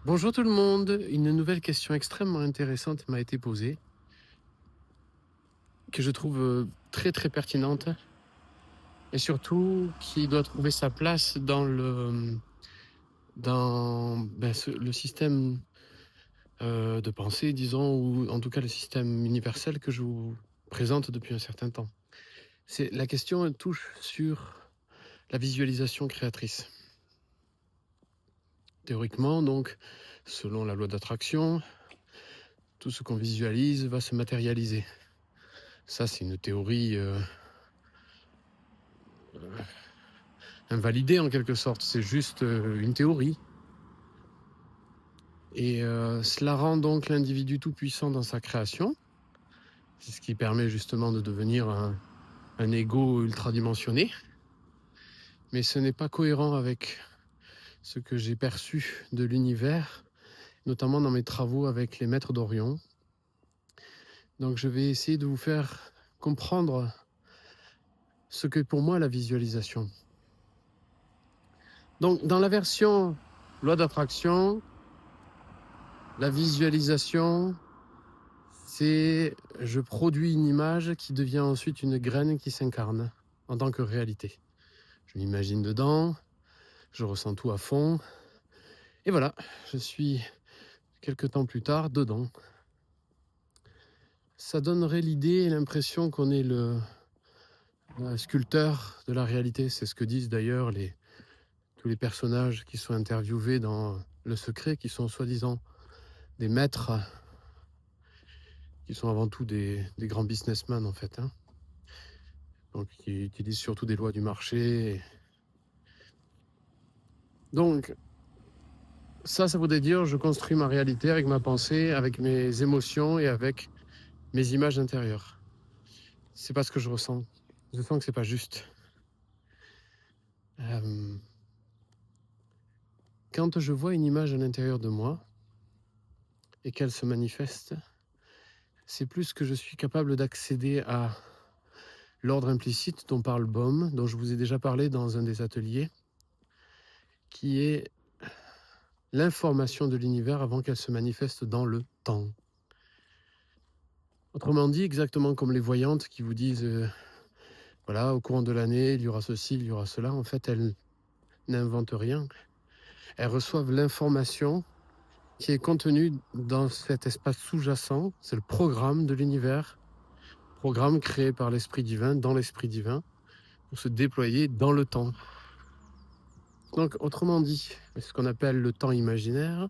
Bonjour tout le monde, une nouvelle question extrêmement intéressante m'a été posée, que je trouve très très pertinente et surtout qui doit trouver sa place dans le système de pensée, disons, ou en tout cas le système universel que je vous présente depuis un certain temps. La question elle touche sur la visualisation créatrice. Théoriquement, donc, selon la loi d'attraction, tout ce qu'on visualise va se matérialiser. Ça, c'est une théorie invalidée en quelque sorte, c'est juste une théorie. Et cela rend donc l'individu tout puissant dans sa création. C'est ce qui permet justement de devenir un ego ultradimensionné. Mais ce n'est pas cohérent avec ce que j'ai perçu de l'univers, notamment dans mes travaux avec les maîtres d'Orion. Donc je vais essayer de vous faire comprendre ce qu'est pour moi la visualisation. Donc dans la version loi d'attraction, la visualisation, c'est je produis une image qui devient ensuite une graine qui s'incarne en tant que réalité. Je m'imagine dedans, je ressens tout à fond, et voilà, je suis quelques temps plus tard dedans. Ça donnerait l'idée et l'impression qu'on est le sculpteur de la réalité. C'est ce que disent d'ailleurs tous les personnages qui sont interviewés dans Le Secret, qui sont soi-disant des maîtres, qui sont avant tout des grands businessmen en fait, hein. Donc qui utilisent surtout des lois du marché. Donc ça voudrait dire je construis ma réalité avec ma pensée, avec mes émotions et avec mes images intérieures. C'est pas ce que je ressens. Je sens que c'est pas juste. Quand je vois une image à l'intérieur de moi et qu'elle se manifeste, c'est plus que je suis capable d'accéder à l'ordre implicite dont parle Bohm, dont je vous ai déjà parlé dans un des ateliers, qui est l'information de l'univers avant qu'elle se manifeste dans le temps. Autrement dit, exactement comme les voyantes qui vous disent voilà, au courant de l'année, il y aura ceci, il y aura cela. En fait, elles n'inventent rien. Elles reçoivent l'information qui est contenue dans cet espace sous-jacent. C'est le programme de l'univers, programme créé par l'Esprit divin, dans l'Esprit divin, pour se déployer dans le temps. Donc, autrement dit, c'est ce qu'on appelle le temps imaginaire,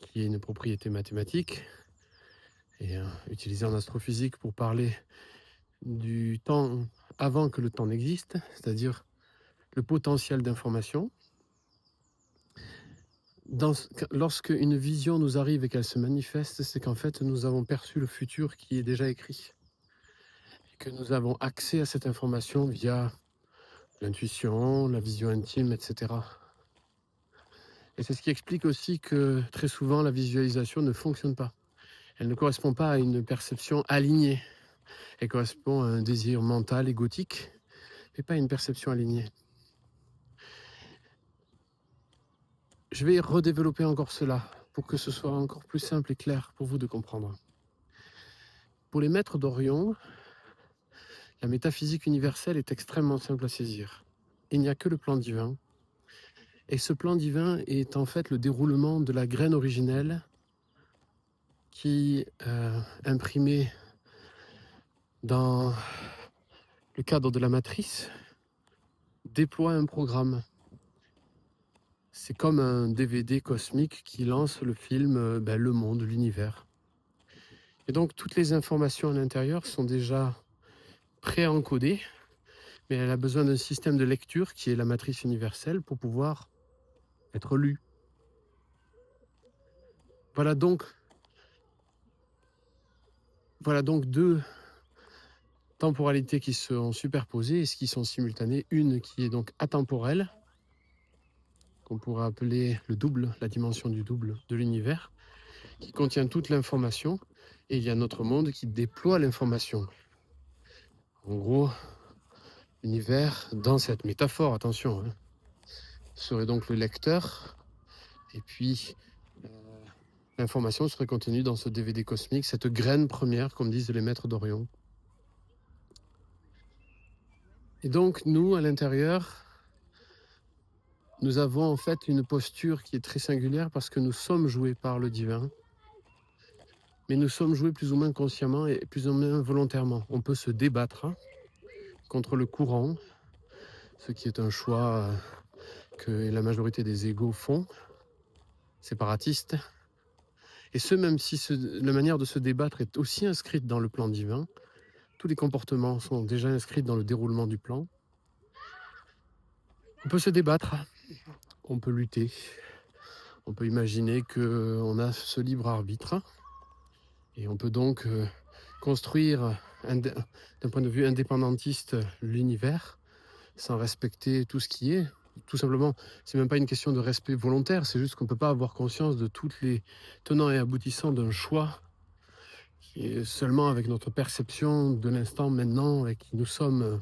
qui est une propriété mathématique, et utilisée en astrophysique pour parler du temps avant que le temps n'existe, c'est-à-dire le potentiel d'information. Lorsque une vision nous arrive et qu'elle se manifeste, c'est qu'en fait nous avons perçu le futur qui est déjà écrit et que nous avons accès à cette information via l'intuition, la vision intime, etc. Et c'est ce qui explique aussi que très souvent la visualisation ne fonctionne pas. Elle ne correspond pas à une perception alignée. Elle correspond à un désir mental égotique, mais pas à une perception alignée. Je vais redévelopper encore cela pour que ce soit encore plus simple et clair pour vous de comprendre. Pour les maîtres d'Orion, la métaphysique universelle est extrêmement simple à saisir. Il n'y a que le plan divin. Et ce plan divin est en fait le déroulement de la graine originelle qui, imprimée dans le cadre de la matrice, déploie un programme. C'est comme un DVD cosmique qui lance le film Le Monde, l'univers. Et donc toutes les informations à l'intérieur sont déjà pré-encodées, mais elle a besoin d'un système de lecture qui est la matrice universelle pour pouvoir être lue. Voilà donc deux temporalités qui sont superposées et qui sont simultanées. Une qui est donc atemporelle, qu'on pourrait appeler le double, la dimension du double de l'univers, qui contient toute l'information, et il y a notre monde qui déploie l'information. En gros, l'univers, dans cette métaphore, attention, serait donc le lecteur, et puis L'information serait contenue dans ce DVD cosmique, cette graine première, comme disent les maîtres d'Orion. Et donc, nous, à l'intérieur, nous avons en fait une posture qui est très singulière parce que nous sommes joués par le divin, mais nous sommes joués plus ou moins consciemment et plus ou moins volontairement. On peut se débattre contre le courant, ce qui est un choix que la majorité des égos font, séparatistes. Et ce, même si la manière de se débattre est aussi inscrite dans le plan divin, tous les comportements sont déjà inscrits dans le déroulement du plan. On peut se débattre, on peut lutter, on peut imaginer qu'on a ce libre arbitre et on peut donc construire d'un point de vue indépendantiste l'univers sans respecter tout ce qui est. Tout simplement, c'est même pas une question de respect volontaire, c'est juste qu'on ne peut pas avoir conscience de toutes les tenants et aboutissants d'un choix qui est seulement avec notre perception de l'instant maintenant, avec qui nous sommes,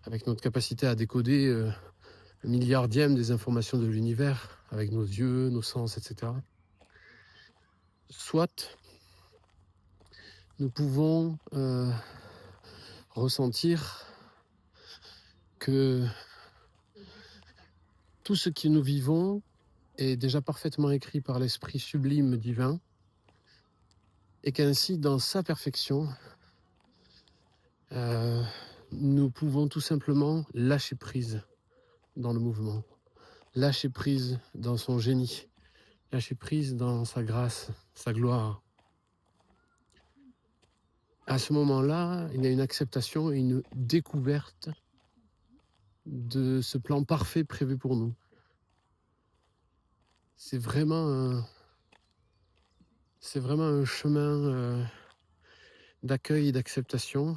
avec notre capacité à décoder un milliardième des informations de l'univers, avec nos yeux, nos sens, etc. Soit nous pouvons ressentir que tout ce que nous vivons est déjà parfaitement écrit par l'esprit sublime divin et qu'ainsi, dans sa perfection, nous pouvons tout simplement lâcher prise dans le mouvement, lâcher prise dans son génie, lâcher prise dans sa grâce, sa gloire. À ce moment-là, il y a une acceptation et une découverte de ce plan parfait prévu pour nous. C'est vraiment un chemin d'accueil et d'acceptation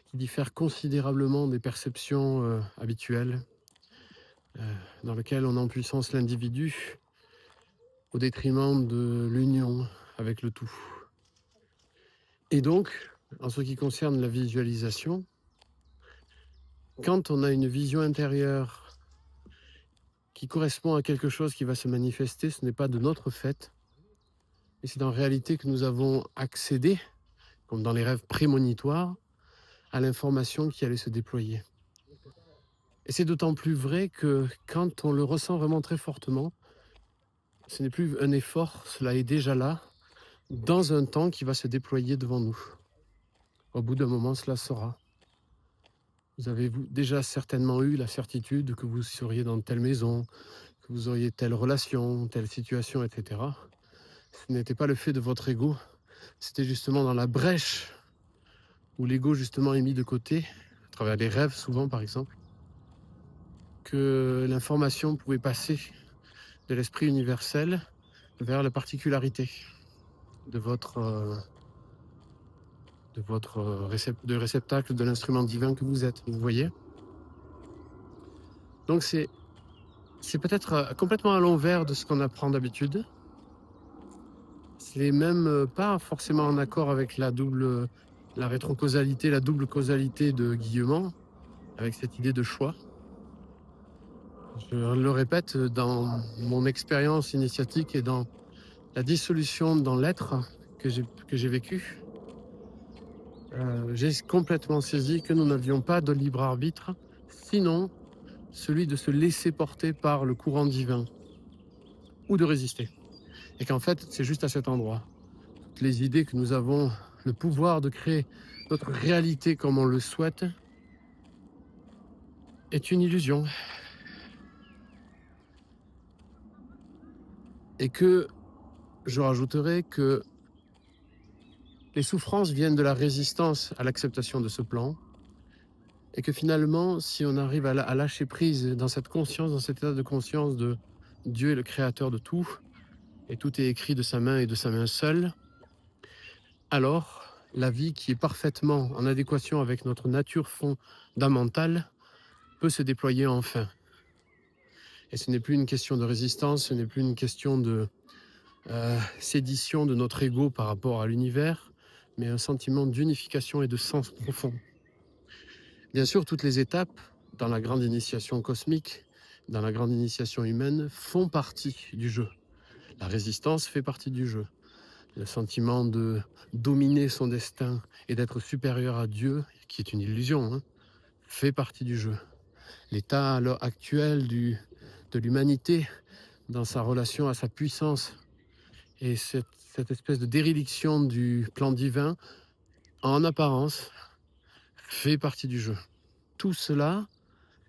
qui diffère considérablement des perceptions habituelles, dans lesquelles on empuissance l'individu au détriment de l'union avec le tout. Et donc, en ce qui concerne la visualisation, quand on a une vision intérieure qui correspond à quelque chose qui va se manifester, ce n'est pas de notre fait, mais c'est en réalité que nous avons accédé, comme dans les rêves prémonitoires, à l'information qui allait se déployer. Et c'est d'autant plus vrai que quand on le ressent vraiment très fortement, ce n'est plus un effort, cela est déjà là, dans un temps qui va se déployer devant nous. Au bout d'un moment, cela sera. Vous avez déjà certainement eu la certitude que vous seriez dans telle maison, que vous auriez telle relation, telle situation, etc. Ce n'était pas le fait de votre ego, c'était justement dans la brèche où l'ego justement est mis de côté, à travers les rêves souvent par exemple, que l'information pouvait passer de l'esprit universel vers la particularité de votre réceptacle de l'instrument divin que vous êtes, vous voyez. Donc c'est peut-être complètement à l'envers de ce qu'on apprend d'habitude. C'est même pas forcément en accord avec la rétrocausalité, la double causalité de Guillemont, avec cette idée de choix. Je le répète, dans mon expérience initiatique et dans la dissolution dans l'être que j'ai vécu, j'ai complètement saisi que nous n'avions pas de libre arbitre, sinon celui de se laisser porter par le courant divin ou de résister. Et qu'en fait, c'est juste à cet endroit. Toutes les idées que nous avons le pouvoir de créer notre réalité comme on le souhaite est une illusion. Et que je rajouterai que les souffrances viennent de la résistance à l'acceptation de ce plan et que finalement, si on arrive à lâcher prise dans cette conscience, dans cet état de conscience de Dieu est le créateur de tout et tout est écrit de sa main et de sa main seule, alors la vie qui est parfaitement en adéquation avec notre nature fondamentale peut se déployer enfin. Et ce n'est plus une question de résistance, ce n'est plus une question de sédition de notre ego par rapport à l'univers, mais un sentiment d'unification et de sens profond. Bien sûr, toutes les étapes dans la grande initiation cosmique, dans la grande initiation humaine, font partie du jeu. La résistance fait partie du jeu. Le sentiment de dominer son destin et d'être supérieur à Dieu, qui est une illusion, hein, fait partie du jeu. L'état à l'heure actuelle de l'humanité dans sa relation à sa puissance et cette espèce de déréliction du plan divin, en apparence, fait partie du jeu. Tout cela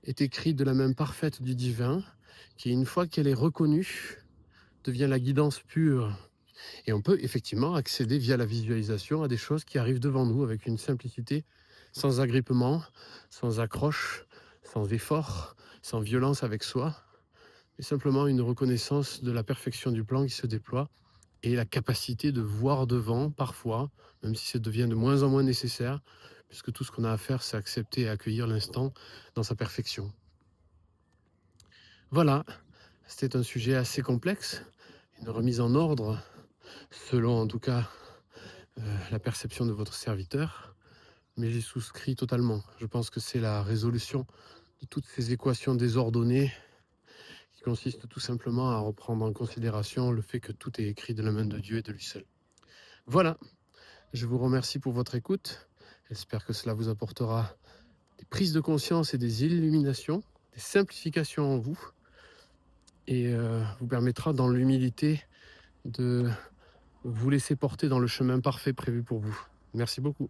est écrit de la main parfaite du divin, qui, une fois qu'elle est reconnue, devient la guidance pure. Et on peut effectivement accéder via la visualisation à des choses qui arrivent devant nous avec une simplicité, sans agrippement, sans accroche, sans effort, sans violence avec soi, mais simplement une reconnaissance de la perfection du plan qui se déploie et la capacité de voir devant, parfois, même si ça devient de moins en moins nécessaire, puisque tout ce qu'on a à faire, c'est accepter et accueillir l'instant dans sa perfection. Voilà, c'était un sujet assez complexe, une remise en ordre, selon en tout cas la perception de votre serviteur, mais j'y souscris totalement. Je pense que c'est la résolution de toutes ces équations désordonnées qui consistent tout simplement à reprendre en considération le fait que tout est écrit de la main de Dieu et de lui seul. Voilà, je vous remercie pour votre écoute. J'espère que cela vous apportera des prises de conscience et des illuminations, des simplifications en vous, et vous permettra dans l'humilité de vous laisser porter dans le chemin parfait prévu pour vous. Merci beaucoup.